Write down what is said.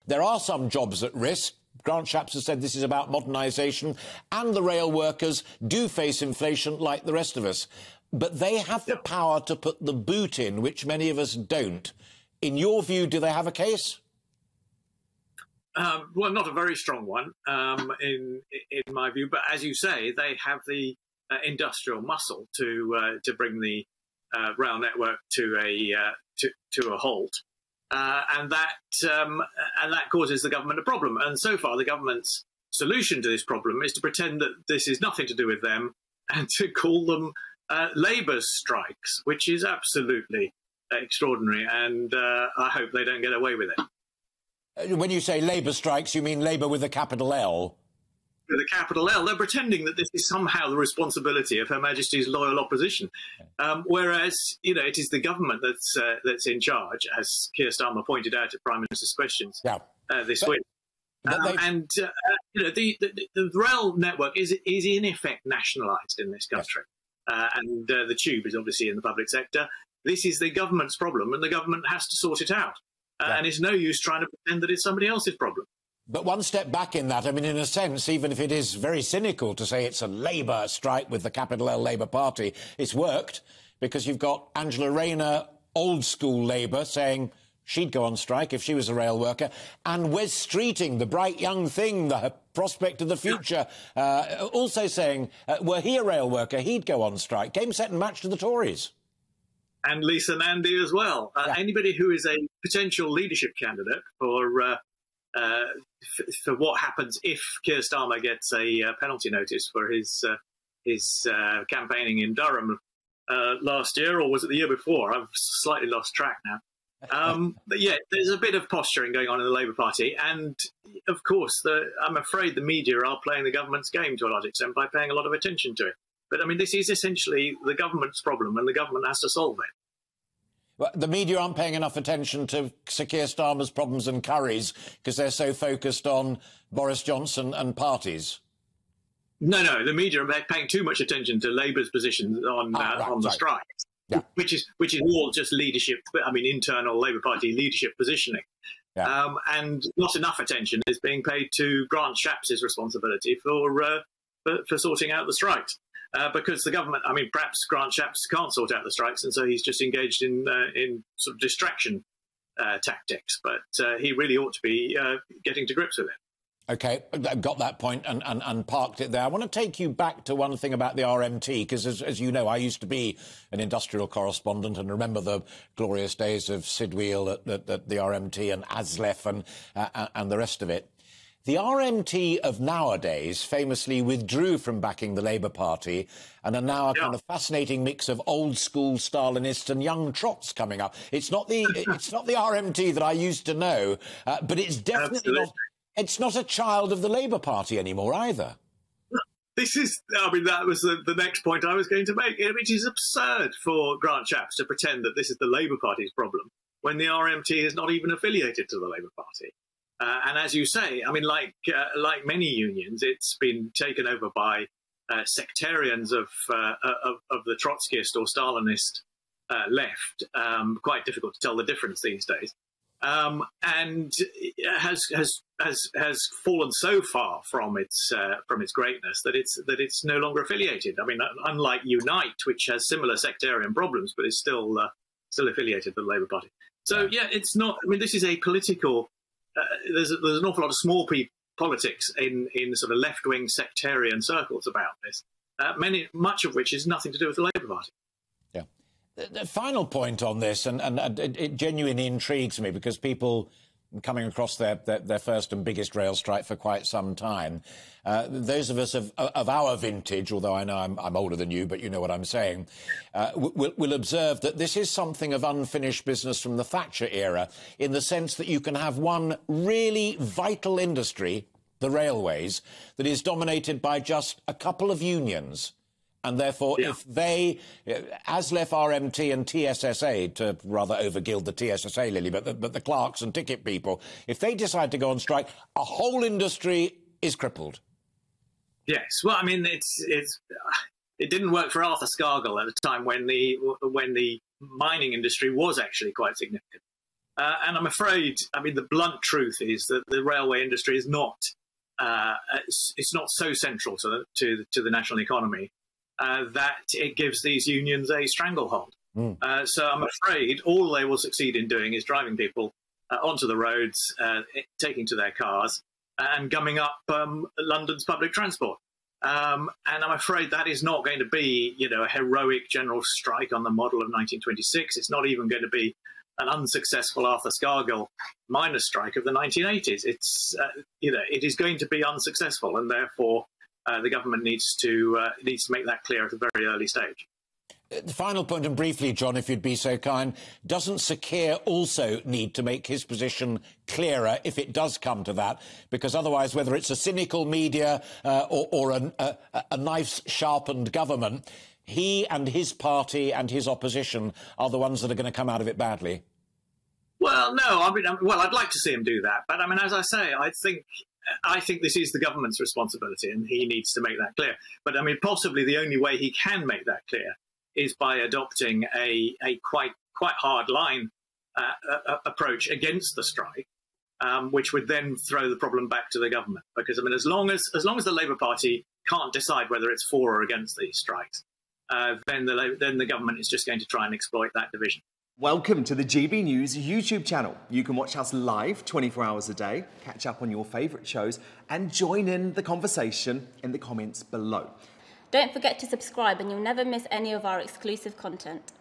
There are some jobs at risk. Grant Shapps has said this is about modernisation, and the rail workers do face inflation like the rest of us. But they have the power to put the boot in, which many of us don't. In your view, do they have a case? Well, not a very strong one, in my view. But as you say, they have the industrial muscle to bring the rail network to a halt, and that causes the government a problem. And so far, the government's solution to this problem is to pretend that this is nothing to do with them and to call them labour's strikes, which is absolutely extraordinary. And I hope they don't get away with it. When you say labour strikes, you mean labour with a capital L? With a capital L. They're pretending that this is somehow the responsibility of Her Majesty's loyal opposition, whereas, you know, it is the government that's in charge, as Keir Starmer pointed out at Prime Minister's Questions this week. You know, the rail network is in effect nationalised in this country, and the tube is obviously in the public sector. This is the government's problem, and the government has to sort it out. And it's no use trying to pretend that it's somebody else's problem. But one step back in that, I mean, in a sense, even if it is very cynical to say it's a Labour strike with the capital L Labour Party, it's worked because you've got Angela Rayner, old-school Labour, saying she'd go on strike if she was a rail worker, and Wes Streeting, the bright young thing, the prospect of the future, also saying, were he a rail worker, he'd go on strike. Game, set and match to the Tories. And Lisa Nandy as well. Anybody who is a potential leadership candidate for what happens if Keir Starmer gets a penalty notice for his campaigning in Durham last year, or was it the year before? I've slightly lost track now. But yeah, there's a bit of posturing going on in the Labour Party, and of course, I'm afraid the media are playing the government's game to a large extent by paying a lot of attention to it. But I mean, this is essentially the government's problem, and the government has to solve it. Well, the media aren't paying enough attention to Sir Keir Starmer's problems and Curry's because they're so focused on Boris Johnson and parties. No, the media are paying too much attention to Labour's positions on the strikes, which is all just leadership. I mean, internal Labour Party leadership positioning, and not enough attention is being paid to Grant Shapps' responsibility for sorting out the strikes. Because the government, I mean, perhaps Grant Shapps can't sort out the strikes, and so he's just engaged in sort of distraction tactics. But he really ought to be getting to grips with it. OK, I've got that point and parked it there. I want to take you back to one thing about the RMT, because, as you know, I used to be an industrial correspondent and remember the glorious days of Sid Wheel at the RMT and ASLEF and the rest of it. The RMT of nowadays famously withdrew from backing the Labour Party and are now a kind of fascinating mix of old-school Stalinists and young trots coming up. It's not the RMT that I used to know, but it's definitely not. It's not a child of the Labour Party anymore either. This is, I mean, that was the next point I was going to make. It is absurd for Grant Shapps to pretend that this is the Labour Party's problem when the RMT is not even affiliated to the Labour Party. And as you say, I mean, like many unions, it's been taken over by sectarians of the Trotskyist or Stalinist left. Quite difficult to tell the difference these days, and has fallen so far from its greatness that it's no longer affiliated. I mean, unlike Unite, which has similar sectarian problems but is still affiliated with the Labour Party. So yeah, it's not. I mean, this is a political. There's an awful lot of small politics in sort of left-wing sectarian circles about this, much of which is nothing to do with the Labour Party. Yeah. The final point on this, and it genuinely intrigues me because people coming across their first and biggest rail strike for quite some time, those of us of our vintage, although I know I'm older than you, but you know what I'm saying, will observe that this is something of unfinished business from the Thatcher era, in the sense that you can have one really vital industry, the railways, that is dominated by just a couple of unions. And therefore, if they, ASLEF, RMT and TSSA, to rather overgild the TSSA, Lily, but the clerks and ticket people, if they decide to go on strike, a whole industry is crippled. Yes, well, I mean, it didn't work for Arthur Scargill at a time when the mining industry was actually quite significant. And I'm afraid, I mean, the blunt truth is that the railway industry is not, it's not so central to the national economy that it gives these unions a stranglehold. So I'm afraid all they will succeed in doing is driving people onto the roads, taking to their cars, and gumming up London's public transport. And I'm afraid that is not going to be, a heroic general strike on the model of 1926. It's not even going to be an unsuccessful Arthur Scargill miners' strike of the 1980s. It's, it is going to be unsuccessful, and therefore the government needs to make that clear at a very early stage. The final point, and briefly, John, if you'd be so kind, doesn't Sir Keir also need to make his position clearer if it does come to that? Because otherwise, whether it's a cynical media or a knife-sharpened government, he and his party and his opposition are the ones that are going to come out of it badly. Well, no, I'd like to see him do that. But, as I say, I think this is the government's responsibility, and he needs to make that clear. But, possibly the only way he can make that clear is by adopting a quite hard line approach against the strike, which would then throw the problem back to the government. Because as long as the Labour Party can't decide whether it's for or against these strikes, then the government is just going to try and exploit that division. Welcome to the GB News YouTube channel. You can watch us live 24 hours a day, catch up on your favourite shows, and join in the conversation in the comments below. Don't forget to subscribe and you'll never miss any of our exclusive content.